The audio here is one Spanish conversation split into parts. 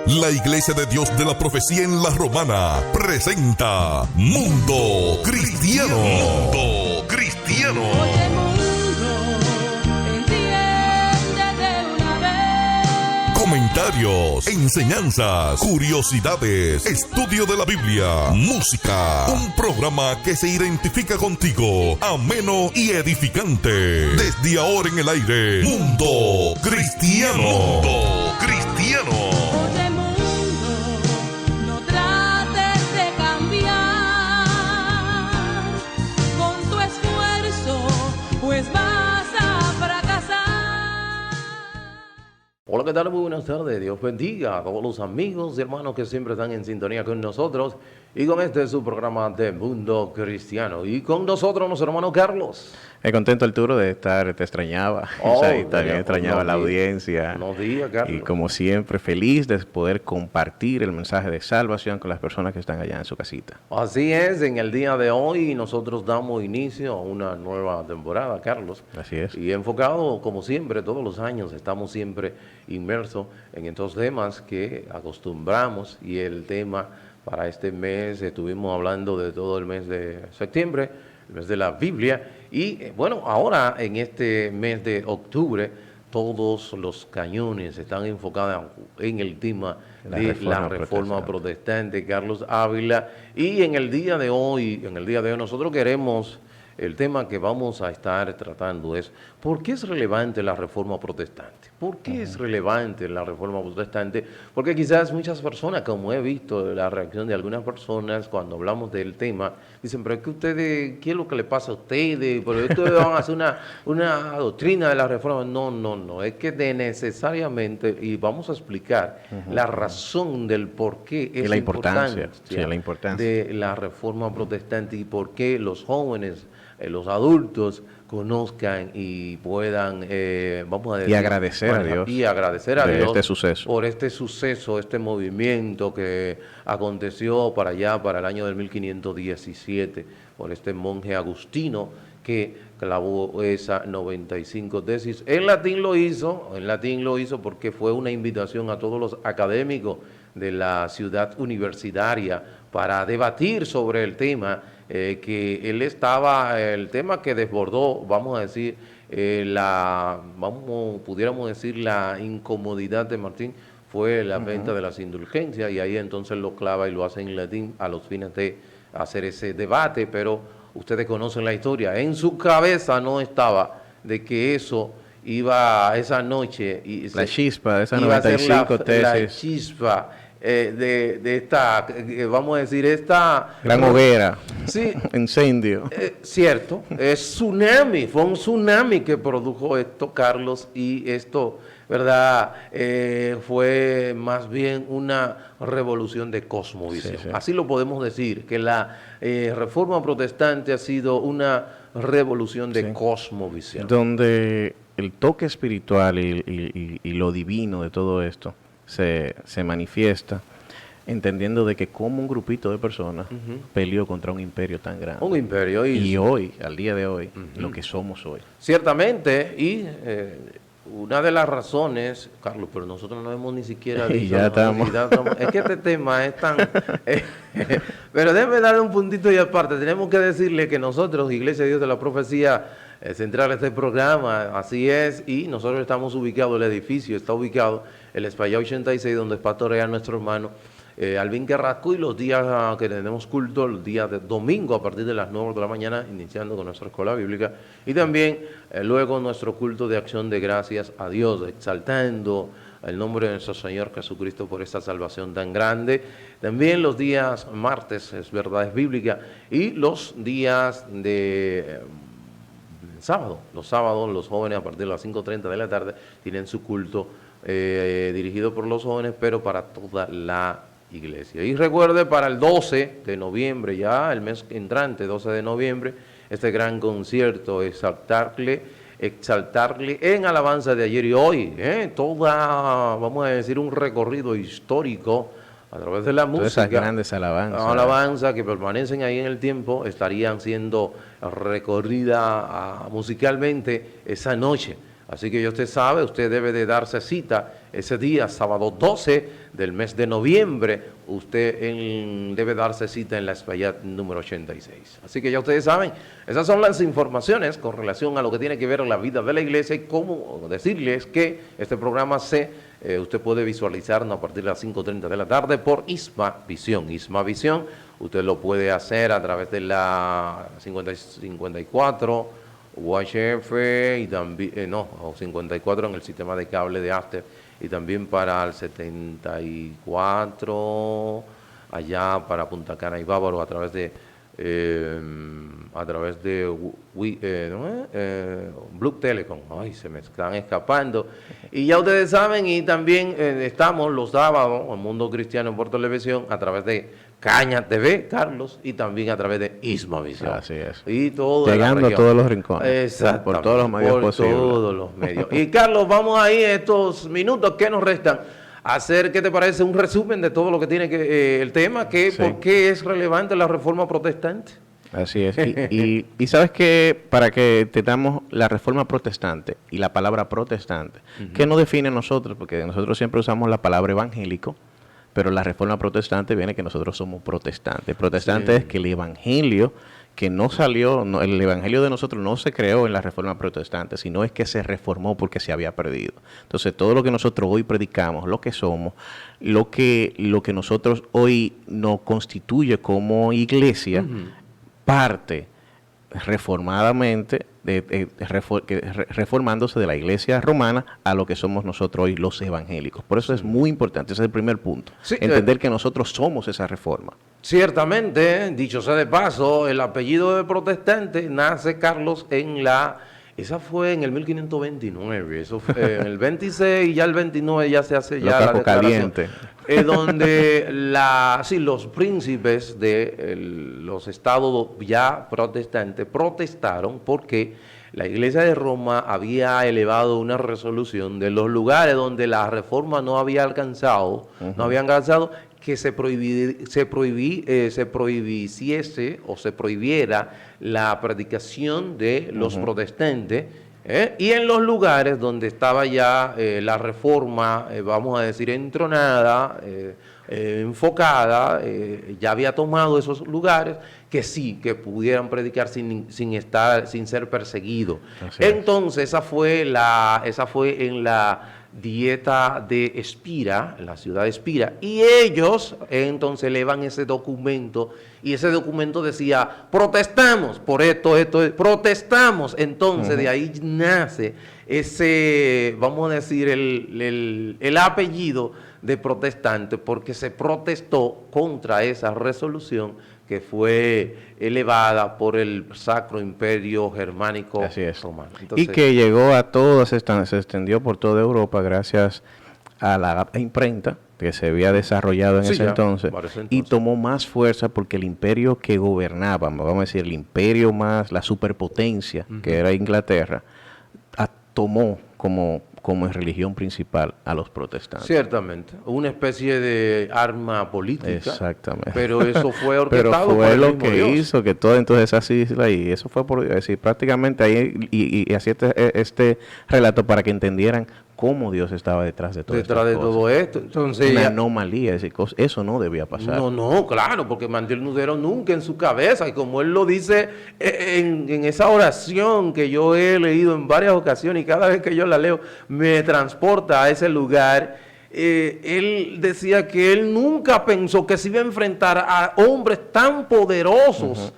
La Iglesia de Dios de la Profecía en La Romana presenta Mundo Cristiano. Mundo Cristiano. Oye, mundo, entiende de una vez. Comentarios, enseñanzas, curiosidades, estudio de la Biblia, música. Un programa que se identifica contigo, ameno y edificante. Desde ahora en el aire, Mundo Cristiano. Mundo Cristiano. Oye, mundo, no trates de cambiar con tu esfuerzo, pues vas a fracasar. Hola, ¿qué tal? Muy buenas tardes. Dios bendiga a todos los amigos y hermanos que siempre están en sintonía con nosotros y con este su programa de Mundo Cristiano. Y con nosotros, nuestro hermano Carlos. Contento, Arturo, de estar, te extrañaba. Y también extrañaba la audiencia. Buenos días, Carlos. Y como siempre, feliz de poder compartir el mensaje de salvación con las personas que están allá en su casita. Así es, en el día de hoy nosotros damos inicio a una nueva temporada, Carlos. Así es. Y enfocado, como siempre, todos los años, estamos siempre inmersos en estos temas que acostumbramos. Y el tema para este mes, estuvimos hablando de todo el mes de septiembre, el mes de la Biblia. Y bueno, ahora en este mes de octubre, todos los cañones están enfocados en el tema de la Reforma Protestante, Carlos Ávila. Y en el día de hoy, nosotros queremos, el tema que vamos a estar tratando es, ¿por qué es relevante la Reforma Protestante? ¿Por qué es relevante la Reforma Protestante? Porque quizás muchas personas, como he visto la reacción de algunas personas cuando hablamos del tema, dicen, pero es que ustedes, ¿qué es lo que le pasa a ustedes? Pero ustedes van a hacer una doctrina de la Reforma. No, es que necesariamente, y vamos a explicar la razón del por qué es la importancia de la Reforma Protestante y por qué los jóvenes, los adultos conozcan y puedan, vamos a decir, y agradecer a Dios este suceso, por este suceso, este movimiento que aconteció para allá, para el año del 1517, por este monje agustino que clavó esa 95 tesis. En latín lo hizo porque fue una invitación a todos los académicos de la ciudad universitaria para debatir sobre el tema que él estaba, el tema que desbordó, vamos a decir, pudiéramos decir la incomodidad de Martín fue la venta de las indulgencias, y ahí entonces lo clava y lo hace en latín a los fines de hacer ese debate. Pero ustedes conocen la historia, en su cabeza no estaba de que eso iba esa noche y la chispa de esa 95 tesis, la chispa de esta, vamos a decir, esta gran hoguera, sí, incendio, cierto, fue un tsunami que produjo esto, Carlos, y esto, ¿verdad? Fue más bien una revolución de cosmovisión. Sí. Así lo podemos decir, que la Reforma Protestante ha sido una revolución de cosmovisión. Donde el toque espiritual y lo divino de todo esto se manifiesta, entendiendo de que como un grupito de personas peleó contra un imperio tan grande. Un imperio. Y hoy, al día de hoy, lo que somos hoy. Ciertamente, y una de las razones, Carlos, pero nosotros no hemos ni siquiera dicho... ya estamos. Es que este tema es tan... pero déjeme darle un puntito y aparte. Tenemos que decirle que nosotros, Iglesia de Dios de la Profecía Central, este programa, así es, y nosotros estamos ubicados, el edificio está ubicado en el España 86, donde pastorea nuestro hermano Alvin Carrasco, y los días que tenemos culto, los días de domingo a partir de las 9 de la mañana, iniciando con nuestra escuela bíblica, y también luego nuestro culto de acción de gracias a Dios, exaltando el nombre de nuestro Señor Jesucristo por esta salvación tan grande. También los días martes, es verdad, es bíblica, y los días de... sábado. Los sábados los jóvenes a partir de las 5:30 de la tarde tienen su culto dirigido por los jóvenes, pero para toda la iglesia. Y recuerde, para el 12 de noviembre, ya el mes entrante, 12 de noviembre, este gran concierto, exaltarle en alabanza de ayer y hoy, toda, vamos a decir, un recorrido histórico a través de la música. Todas esas grandes alabanzas que permanecen ahí en el tiempo, estarían siendo recorridas musicalmente esa noche. Así que ya usted sabe, usted debe de darse cita ese día, sábado 12 del mes de noviembre, usted debe darse cita en la Espaillat número 86. Así que ya ustedes saben, esas son las informaciones con relación a lo que tiene que ver con la vida de la iglesia y cómo decirles que este programa usted puede visualizarnos a partir de las 5:30 de la tarde por Isma Visión. Isma Visión, usted lo puede hacer a través de la 54 UHF y también, 54 en el sistema de cable de Aster y también para el 74 allá para Punta Cana y Bávaro a través de Blue Telecom. Ay, se me están escapando. Y ya ustedes saben, y también estamos los sábados en Mundo Cristiano en Puerto Televisión a través de Caña TV, Carlos, y también a través de Isma Visión. Así es. Y todo llegando a todos los rincones. Exacto. Por todos los medios posibles. Por todos los medios. Y Carlos, vamos ahí estos minutos que nos restan a hacer, ¿qué te parece? Un resumen de todo lo que tiene el tema, Sí. ¿por qué es relevante la reforma protestante? Así es. Y sabes que para que entendamos la reforma protestante y la palabra protestante, ¿qué nos define a nosotros? Porque nosotros siempre usamos la palabra evangélico, pero la reforma protestante viene que nosotros somos protestantes. Protestante Sí. es que el evangelio que no salió, el evangelio de nosotros no se creó en la reforma protestante, sino es que se reformó porque se había perdido. Entonces, todo lo que nosotros hoy predicamos, lo que somos, lo que nosotros hoy nos constituye como iglesia, parte reformadamente, reformándose de la iglesia romana a lo que somos nosotros hoy los evangélicos. Por eso es muy importante, ese es el primer punto, Sí, entender que nosotros somos esa reforma. Ciertamente, dicho sea de paso, el apellido de protestante nace, Carlos, esa fue en el 1529, eso fue en el 26 y ya el 29 ya se hace ya la declaración. Caliente. Donde los príncipes de los estados ya protestantes protestaron porque la Iglesia de Roma había elevado una resolución de los lugares donde la reforma no había alcanzado, que se prohibiera la predicación de los protestantes, y en los lugares donde estaba ya la reforma, vamos a decir, entronada, enfocada, ya había tomado esos lugares que sí, que pudieran predicar sin ser perseguidos. Entonces, esa fue en la dieta de Espira, en la ciudad de Espira, y ellos entonces elevan ese documento, y ese documento decía, protestamos por esto, protestamos. Entonces de ahí nace ese, vamos a decir, el apellido de protestante, porque se protestó contra esa resolución que fue elevada por el Sacro Imperio Germánico Romano. Entonces, y que llegó a todas, se extendió por toda Europa gracias a la imprenta que se había desarrollado en ese entonces, y tomó más fuerza porque el imperio que gobernaba, vamos a decir, el imperio más la superpotencia, que era Inglaterra, tomó como religión principal a los protestantes. Ciertamente, una especie de arma política. Exactamente. Pero eso fue orquestado pero fue por el lo mismo que Dios. hizo que todas entonces esas islas, y eso fue por decir, prácticamente ahí, y así este relato para que entendieran cómo Dios estaba detrás de todo esto. Detrás de todo esto. Entonces, una anomalía, eso no debía pasar. No, claro, porque Mandiel Nudero nunca en su cabeza, y como él lo dice en esa oración que yo he leído en varias ocasiones, y cada vez que yo la leo me transporta a ese lugar. Él decía que él nunca pensó que se iba a enfrentar a hombres tan poderosos,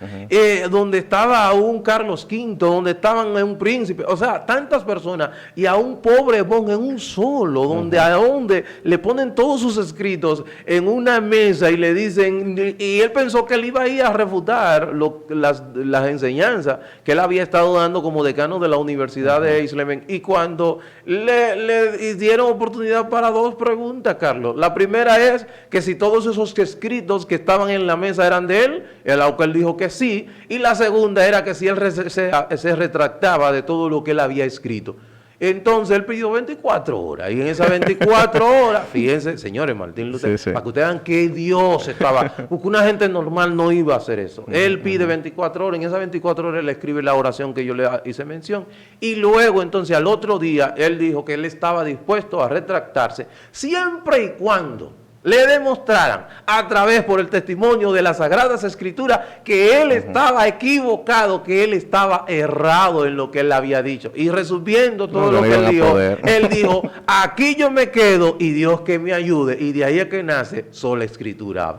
donde estaba aún Carlos V, donde estaban un príncipe, o sea, tantas personas, y a un pobre monje en un solo, donde le ponen todos sus escritos en una mesa y le dicen, y él pensó que él iba a ir a refutar las enseñanzas que él había estado dando como decano de la Universidad de Islemen, y cuando le dieron oportunidad para dos preguntas, Carlos. La primera es que si todos esos escritos que estaban en la mesa eran de él, el autor dijo que sí, y la segunda era que si él se retractaba de todo lo que él había escrito. Entonces él pidió 24 horas. Y en esas 24 horas, fíjense, señores, Martín Lutero, Sí, sí. para que ustedes vean que Dios estaba. Porque una gente normal no iba a hacer eso. Él pide 24 horas. En esas 24 horas él escribe la oración que yo le hice mención. Y luego, entonces, al otro día, él dijo que él estaba dispuesto a retractarse siempre y cuando le demostraran a través por el testimonio de las Sagradas Escrituras que él estaba equivocado, que él estaba errado en lo que él había dicho. Y resumiendo todo No, lo no que iban a él poder. dijo, aquí yo me quedo y Dios que me ayude. Y de ahí es que nace sola Escritura.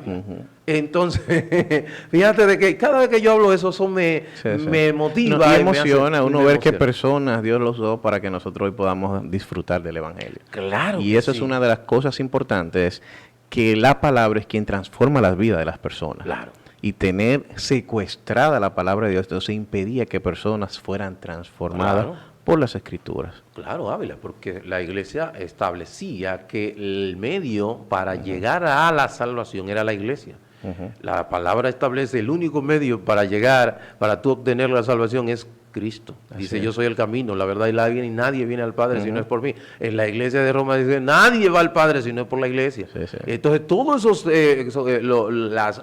Entonces, fíjate de que cada vez que yo hablo de eso me motiva. No, y me emociona hace- uno me ver que emociona. personas Dios los usó para que nosotros hoy podamos disfrutar del Evangelio. Claro. Y que eso sí. es una de las cosas importantes, que la palabra es quien transforma las vidas de las personas. Claro. Y tener secuestrada la palabra de Dios, entonces impedía que personas fueran transformadas Claro. por las Escrituras. Claro, Ávila, porque la iglesia establecía que el medio para llegar a la salvación era la iglesia. La palabra establece el único medio para llegar, para tú obtener la salvación es Cristo. Dice, Así es. yo soy el camino, la verdad y la vida, y nadie viene al Padre si no es por mí. En la iglesia de Roma dice, nadie va al Padre si no es por la iglesia. Sí, sí. Entonces, todos esos...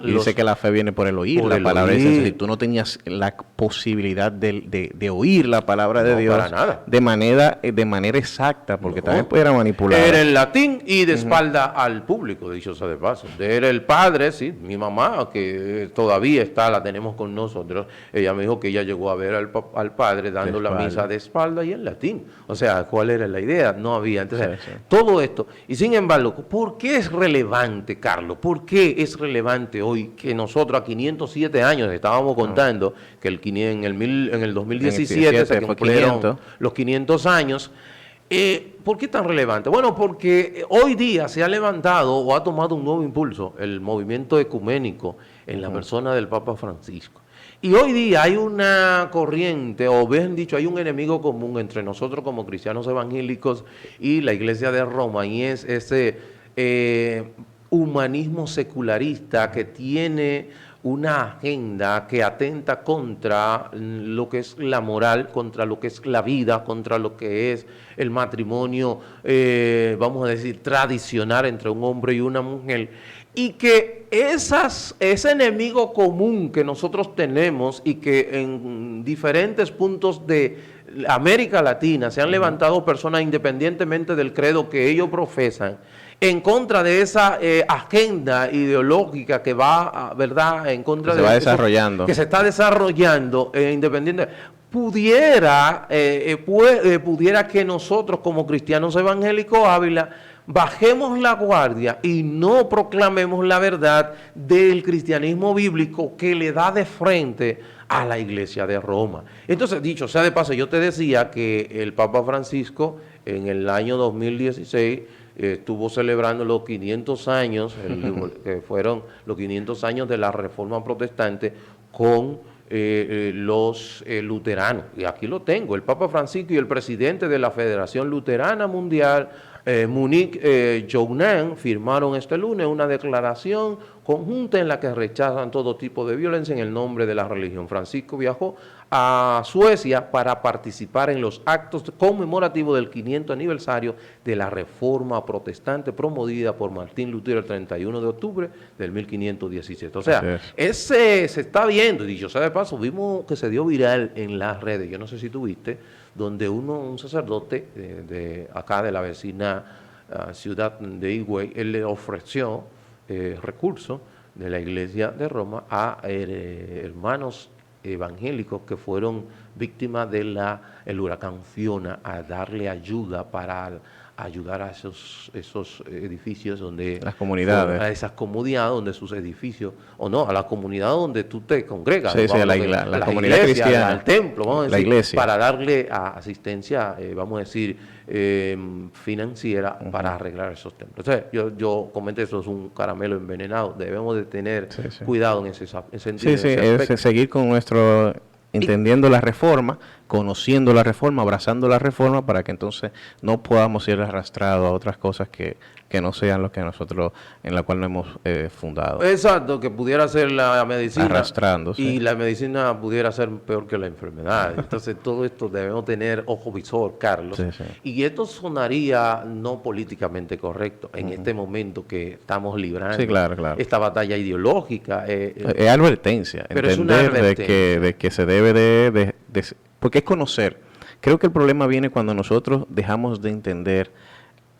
Y dice que la fe viene por el oír. por La el palabra dice, oír. si tú no tenías la posibilidad de oír la palabra de No, Dios para nada. de manera exacta, porque No. también pudiera manipular. Era en latín y de espalda al público, dicho sea de paso. Era el padre, sí, mi mamá, que todavía está, la tenemos con nosotros. Ella me dijo que ella llegó a ver al padre dando la espalda. misa de espalda y en latín. O sea, ¿cuál era la idea? No había. Entonces, Sí, sí. todo esto. Y sin embargo, ¿por qué es relevante, Carlos? ¿Por qué es relevante hoy que nosotros a 507 años estábamos contando que en el 2017 se fue cumplieron 500. los 500 años? ¿Por qué tan relevante? Bueno, porque hoy día se ha levantado o ha tomado un nuevo impulso el movimiento ecuménico en la persona del Papa Francisco. Y hoy día hay una corriente, o bien dicho, hay un enemigo común entre nosotros como cristianos evangélicos y la Iglesia de Roma, y es ese humanismo secularista que tiene una agenda que atenta contra lo que es la moral, contra lo que es la vida, contra lo que es el matrimonio, vamos a decir, tradicional entre un hombre y una mujer, y que ese enemigo común que nosotros tenemos y que en diferentes puntos de América Latina se han levantado personas independientemente del credo que ellos profesan, en contra de esa agenda ideológica que va, ¿verdad?, en contra Que de se va eso, desarrollando. que se está desarrollando independiente. Pudiera que nosotros como cristianos evangélicos Ávila bajemos la guardia y no proclamemos la verdad del cristianismo bíblico que le da de frente a la iglesia de Roma. Entonces, dicho sea de paso, yo te decía que el Papa Francisco en el año 2016 estuvo celebrando los 500 años, que fueron los 500 años de la Reforma Protestante con los luteranos. Y aquí lo tengo, el Papa Francisco y el presidente de la Federación Luterana Mundial, Monique Jounan, firmaron este lunes una declaración conjunta en la que rechazan todo tipo de violencia en el nombre de la religión. Francisco viajó a Suecia para participar en los actos conmemorativos del 500 aniversario de la Reforma Protestante promovida por Martín Lutero el 31 de octubre del 1517. O sea, ese se está viendo, y dicho sea de paso, vimos que se dio viral en las redes, yo no sé si tú viste, donde un sacerdote de acá de la vecina ciudad de Higüey, él le ofreció recursos de la iglesia de Roma a hermanos evangélicos que fueron víctimas del huracán Fiona, a darle ayuda para ayudar a esos edificios donde... Las comunidades. A esas comunidades donde sus edificios, o no, a la comunidad donde tú te congregas. Sí, sí, a la las comunidad iglesias, cristiana. al templo, vamos a La decir, iglesia. para darle asistencia, vamos a decir, financiera para arreglar esos templos. Entonces, yo comenté, eso es un caramelo envenenado, debemos de tener cuidado en ese sentido. Sí, sí, es seguir con entendiendo la reforma, conociendo la reforma, abrazando la reforma, para que entonces no podamos ir arrastrados a otras cosas que que no sean los que nosotros, en la cual nos hemos fundado. Exacto, que pudiera ser la medicina. Arrastrándose. Y la medicina pudiera ser peor que la enfermedad. Entonces, todo esto debemos tener ojo visor, Carlos. Sí, sí. Y esto sonaría no políticamente correcto en este momento que estamos librando Sí, claro, claro. esta batalla ideológica. Es advertencia, Pero es una entender advertencia. de que se debe porque es conocer. Creo que el problema viene cuando nosotros dejamos de entender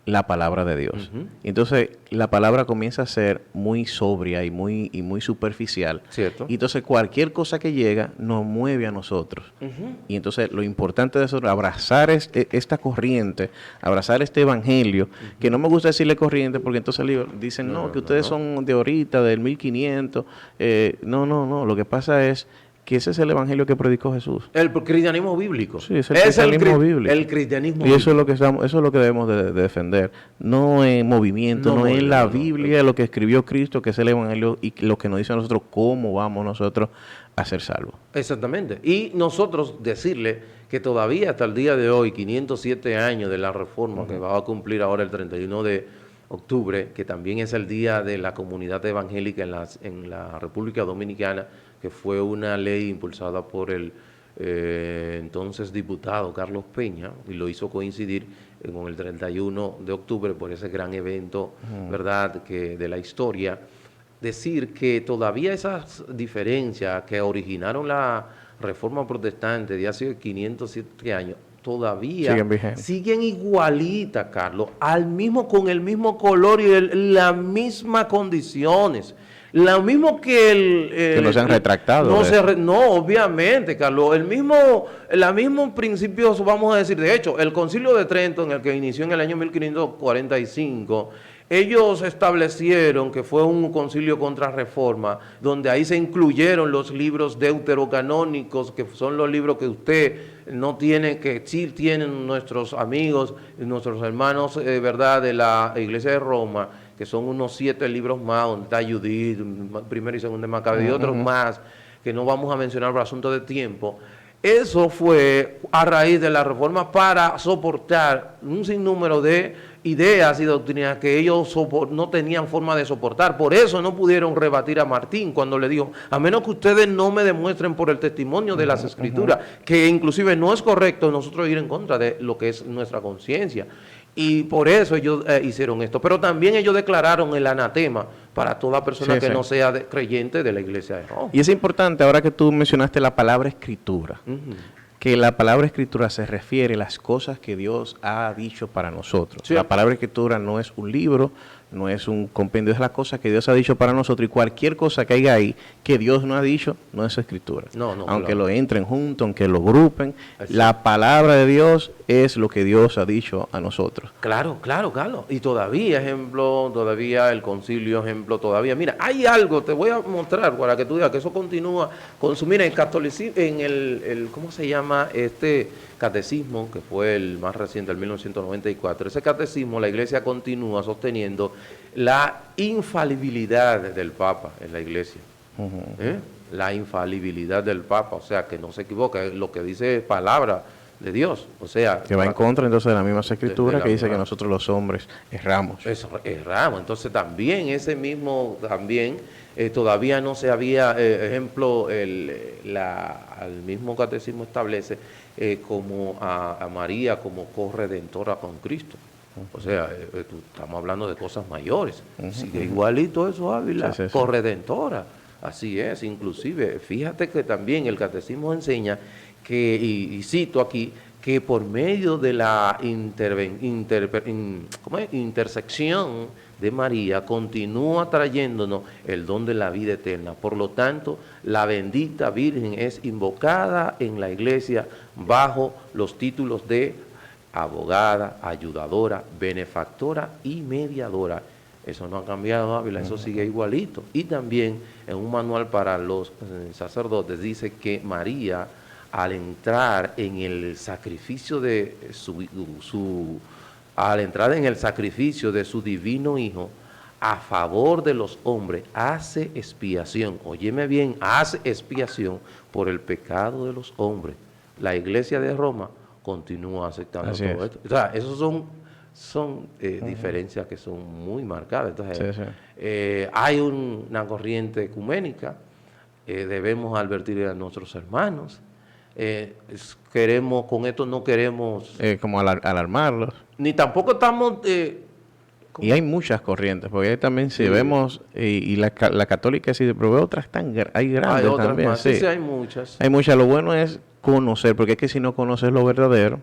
la palabra de Dios. Y entonces la palabra comienza a ser muy sobria y muy superficial. Cierto. Y entonces cualquier cosa que llega nos mueve a nosotros. Y entonces lo importante de eso es abrazar esta corriente, abrazar este evangelio, que no me gusta decirle corriente porque entonces dicen, no, que ustedes son de ahorita, del 1500. No. Lo que pasa es que ese es el evangelio que predicó Jesús. El cristianismo bíblico. Sí, es el cristianismo bíblico. El cristianismo Y eso bíblico. es lo que debemos de defender. No en movimiento, no en la Biblia, lo que escribió Cristo, que es el evangelio, y lo que nos dice a nosotros cómo vamos nosotros a ser salvos. Exactamente. Y nosotros decirle que todavía hasta el día de hoy, 507 años de la reforma, que va a cumplir ahora el 31 de octubre, que también es el día de la comunidad evangélica en la República Dominicana, que fue una ley impulsada por el entonces diputado Carlos Peña, y lo hizo coincidir con el 31 de octubre por ese gran evento, ¿verdad?, que de la historia. Decir que todavía esas diferencias que originaron la Reforma Protestante de hace 507 años, todavía Siguen vigentes. siguen igualitas, Carlos, con el mismo color y las mismas condiciones. Lo mismo que que no se han retractado. No, obviamente, Carlos. El mismo principio, vamos a decir, de hecho, el Concilio de Trento, en el que inició en el año 1545, ellos establecieron que fue un concilio contra reforma, donde ahí se incluyeron los libros deuterocanónicos, que son los libros que usted no tiene, que sí tienen nuestros amigos, nuestros hermanos, ¿verdad?, de la Iglesia de Roma, que son unos 7 libros más, donde está Judith, primero y segundo de Macabeo, y otros más, que no vamos a mencionar por asunto de tiempo. Eso fue a raíz de la reforma para soportar un sinnúmero de ideas y doctrinas que ellos no tenían forma de soportar. Por eso no pudieron rebatir a Martín cuando le dijo, a menos que ustedes no me demuestren por el testimonio de las Escrituras, que inclusive no es correcto nosotros ir en contra de lo que es nuestra conciencia. Y por eso ellos hicieron esto. Pero también ellos declararon el anatema para toda persona que no sea creyente de la Iglesia de Roma. Y es importante, ahora que tú mencionaste la palabra escritura, que la palabra escritura se refiere a las cosas que Dios ha dicho para nosotros. Sí. La palabra escritura no es un libro, no es un compendio, es la cosa que Dios ha dicho para nosotros, y cualquier cosa que haya ahí que Dios no ha dicho, no es escritura. No, aunque claro. lo entren juntos, aunque lo grupen, Así. la palabra de Dios es lo que Dios ha dicho a nosotros. Claro. Y todavía, el concilio, mira, hay algo, te voy a mostrar para que tú digas que eso continúa mira, el catolicismo, en el ¿cómo se llama? Este catecismo, que fue el más reciente, el 1994, ese catecismo, la Iglesia continúa sosteniendo la infalibilidad del Papa en la Iglesia. La infalibilidad del Papa, o sea, que no se equivoca, lo que dice es palabra de Dios, o sea, Que va en contra entonces de la misma escritura la que dice misma. que nosotros los hombres erramos. Erramos. Entonces también todavía no se había, ejemplo, al mismo catecismo establece como a María como corredentora con Cristo. O sea, estamos hablando de cosas mayores. Sigue igualito eso, Ávila, Sí. corredentora. Así es, inclusive, fíjate que también el catecismo enseña que, y cito aquí, que por medio de la intersección de María continúa trayéndonos el don de la vida eterna. Por lo tanto, la bendita Virgen es invocada en la Iglesia bajo los títulos de abogada, ayudadora, benefactora y mediadora. Eso no ha cambiado, Ávila, eso sigue igualito. Y también en un manual para los sacerdotes dice que María, al entrar en el sacrificio de su divino Hijo a favor de los hombres, hace expiación, óyeme bien, hace expiación por el pecado de los hombres. La Iglesia de Roma continúa aceptando Así todo es. esto. O sea, esos son son diferencias que son muy marcadas. Entonces, Sí, sí. hay una corriente ecuménica, debemos advertir a nuestros hermanos. Con esto no queremos, Como alarmarlos. ni tampoco estamos... Y hay muchas corrientes, porque ahí también si Sí. vemos, y la católica sí, pero veo otras hay grandes hay otras también, más, sí. sí, hay muchas. Hay muchas, lo bueno es conocer, porque es que si no conoces lo verdadero,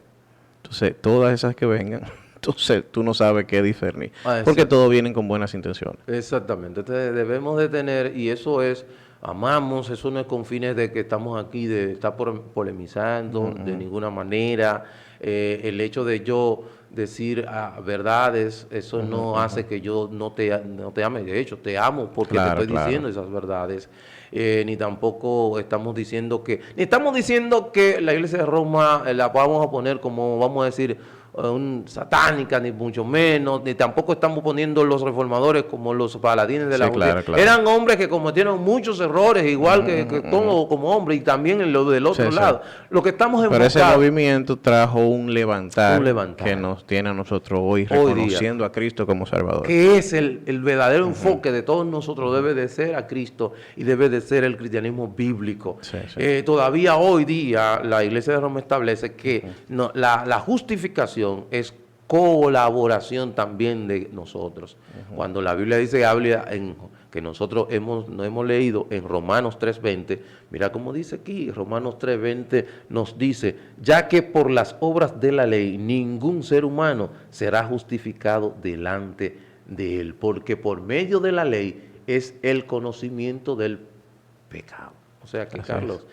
entonces todas esas que vengan, entonces tú no sabes qué discernir, porque Exacto. todos vienen con buenas intenciones. Exactamente, entonces debemos de tener, y eso es, amamos, eso no es con fines de que estamos aquí, de estar polemizando, de ninguna manera. El hecho de yo decir verdades, eso no hace que yo no te ame, de hecho, te amo porque Claro, te estoy claro. diciendo esas verdades. Ni tampoco estamos diciendo que la iglesia de Roma la vamos a poner como, vamos a decir, satánica, ni mucho menos, ni tampoco estamos poniendo los reformadores como los paladines de la Sí, justicia. claro, claro. Eran hombres que cometieron muchos errores, igual que todos como hombres, y también en lo del otro Sí, sí. lado. Lo que estamos Pero ese enfocados, movimiento trajo un levantar, levantar. que nos tiene a nosotros hoy Hoy día. reconociendo a Cristo como Salvador. que es el verdadero enfoque de todos nosotros, debe de ser a Cristo y debe de ser el cristianismo bíblico. Sí, sí. Todavía hoy día la Iglesia de Roma establece que la justificación es colaboración también de nosotros. Cuando la Biblia dice, habla que nosotros no hemos leído en Romanos 3:20, mira cómo dice aquí, Romanos 3:20 nos dice, ya que por las obras de la ley ningún ser humano será justificado delante de él, porque por medio de la ley es el conocimiento del pecado. O sea que, Así Carlos,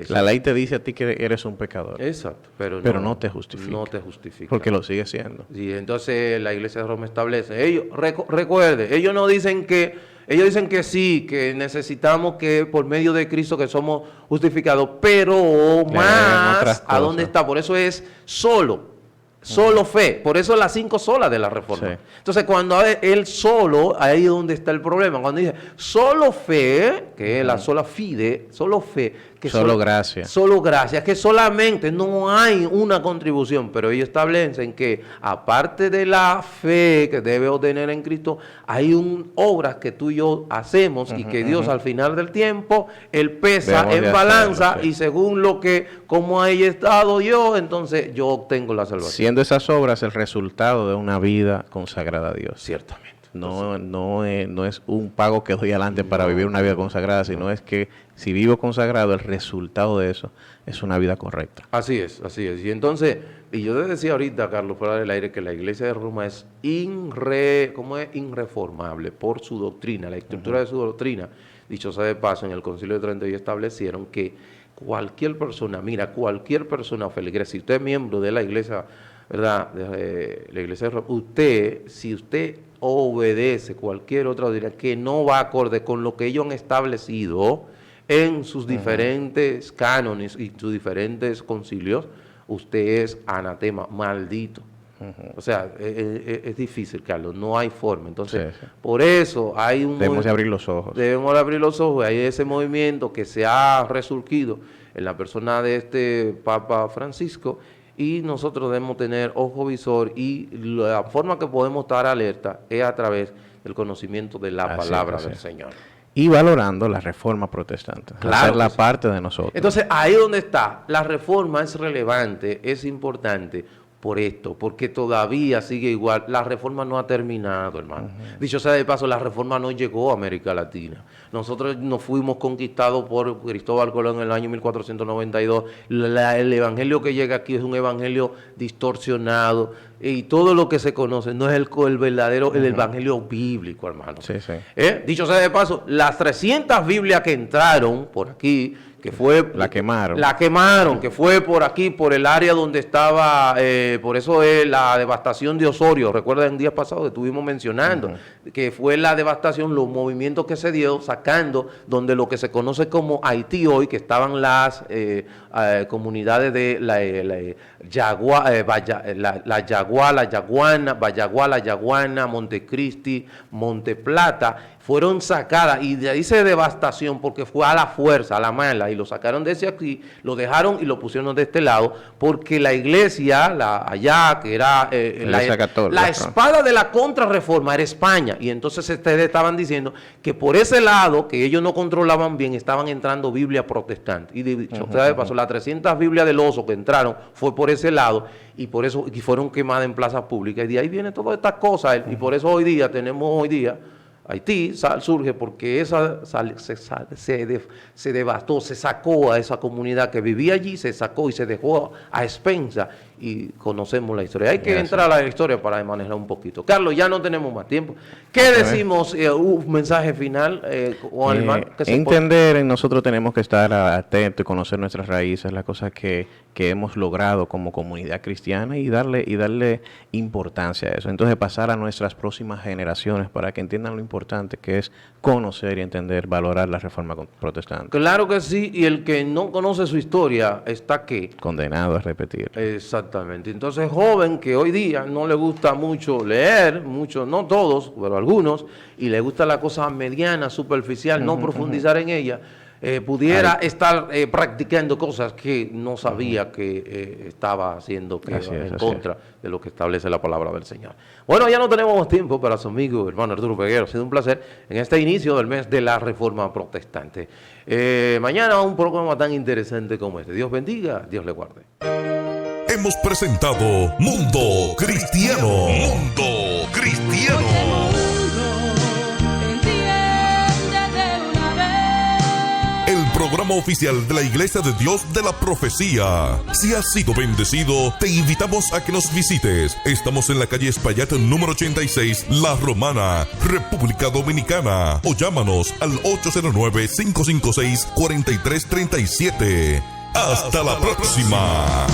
La ley te dice a ti que eres un pecador, exacto, pero no te justifica. No te justifica. porque lo sigue siendo. Y entonces la Iglesia de Roma establece, ellos, recuerde, ellos dicen que sí, que necesitamos que por medio de Cristo que somos justificados, pero más, otras ¿a dónde cosas. está? Por eso es solo fe, por eso las 5 solas de la Reforma. Sí. Entonces cuando él solo, ahí es donde está el problema, cuando dice solo fe, que es la sola fide, solo fe, que Solo gracia. Solo gracia, que solamente no hay una contribución, pero ellos establecen que aparte de la fe que debe obtener en Cristo, hay obras que tú y yo hacemos y que Dios al final del tiempo, Él pesa Debemos de en balanza hacerlo, sí. y según como haya estado yo, entonces yo obtengo la salvación. Siendo esas obras el resultado de una vida consagrada a Dios. Ciertamente. No es un pago que doy adelante para vivir una vida consagrada, sino es que si vivo consagrado, el resultado de eso es una vida correcta. Así es, así es. Y entonces, y yo te decía ahorita, Carlos, fuera del aire, que la Iglesia de Roma es irreformable por su doctrina, la estructura de su doctrina. Dicho sea de paso, en el Concilio de Trento ellos establecieron que cualquier persona o feligres, si usted es miembro de la Iglesia, ¿verdad? De la Iglesia de Roma, si usted obedece cualquier otra doctrina que no va acorde con lo que ellos han establecido en sus diferentes cánones y sus diferentes concilios, usted es anatema, maldito. O sea, es difícil, Carlos, no hay forma. Entonces, Sí, sí. por eso hay Debemos de abrir los ojos. Debemos de abrir los ojos. Hay ese movimiento que se ha resurgido en la persona de este Papa Francisco y nosotros debemos tener ojo visor y la forma que podemos estar alerta es a través del conocimiento de la Así es, palabra así del es. Señor. Y valorando la reforma protestante. Claro Hacer que la sí. parte de nosotros. Entonces, ahí donde está, la reforma es relevante, es importante por esto, porque todavía sigue igual. La reforma no ha terminado, hermano. Dicho sea de paso, la reforma no llegó a América Latina. Nosotros nos fuimos conquistados por Cristóbal Colón en el año 1492. El evangelio que llega aquí es un evangelio distorsionado y todo lo que se conoce no es el verdadero, el evangelio bíblico, hermano. Sí, sí. Dicho sea de paso, las 300 Biblias que entraron por aquí, que fue... La quemaron. La quemaron, que fue por aquí, por el área donde estaba, por eso es la devastación de Osorio. Recuerda en días pasados que estuvimos mencionando, que fue la devastación, los movimientos que se dio sacando, donde lo que se conoce como Haití hoy, que estaban las comunidades de la Vallaguala, Yaguana, Montecristi, Monteplata, fueron sacadas, y de ahí se devastación porque fue a la fuerza, a la mala, y lo sacaron de ese aquí, lo dejaron y lo pusieron de este lado, porque la iglesia, allá, que era la espada de la contrarreforma, era España, y entonces ustedes estaban diciendo que por ese lado, que ellos no controlaban bien, estaban entrando Biblia protestante, y dicho ustedes pasó, las 300 Biblias del oso que entraron, fue por ese lado, y por eso y fueron quemadas en plazas públicas, y de ahí viene todas estas cosas, y por eso tenemos Haití surge porque se devastó, se sacó a esa comunidad que vivía allí, se sacó y se dejó a expensa, y conocemos la historia. Hay que entrar a la historia para manejar un poquito. Carlos, ya no tenemos más tiempo. ¿Qué decimos? Un mensaje final, entender, nosotros tenemos que estar atentos y conocer nuestras raíces, las cosas que hemos logrado como comunidad cristiana, y darle importancia a eso. Entonces pasar a nuestras próximas generaciones para que entiendan lo importante que es conocer y entender, valorar la reforma protestante. Claro que sí, y el que no conoce su historia está ¿qué? Condenado a repetir. Exactamente. Entonces, joven que hoy día no le gusta mucho leer, no todos, pero algunos, y le gusta la cosa mediana, superficial, no profundizar en ella, pudiera estar practicando cosas que no sabía que estaba haciendo, que en contra de lo que establece la palabra del Señor. Bueno, ya no tenemos más tiempo para su amigo hermano Arturo Peguero. Ha sido un placer en este inicio del mes de la Reforma Protestante. Mañana un programa tan interesante como este. Dios bendiga, Dios le guarde. Hemos presentado Mundo Cristiano. Mundo Cristiano. Programa oficial de la Iglesia de Dios de la Profecía. Si has sido bendecido, te invitamos a que nos visites. Estamos en la calle Espaillat número 86, La Romana, República Dominicana. O llámanos al 809-556-4337. Hasta la próxima.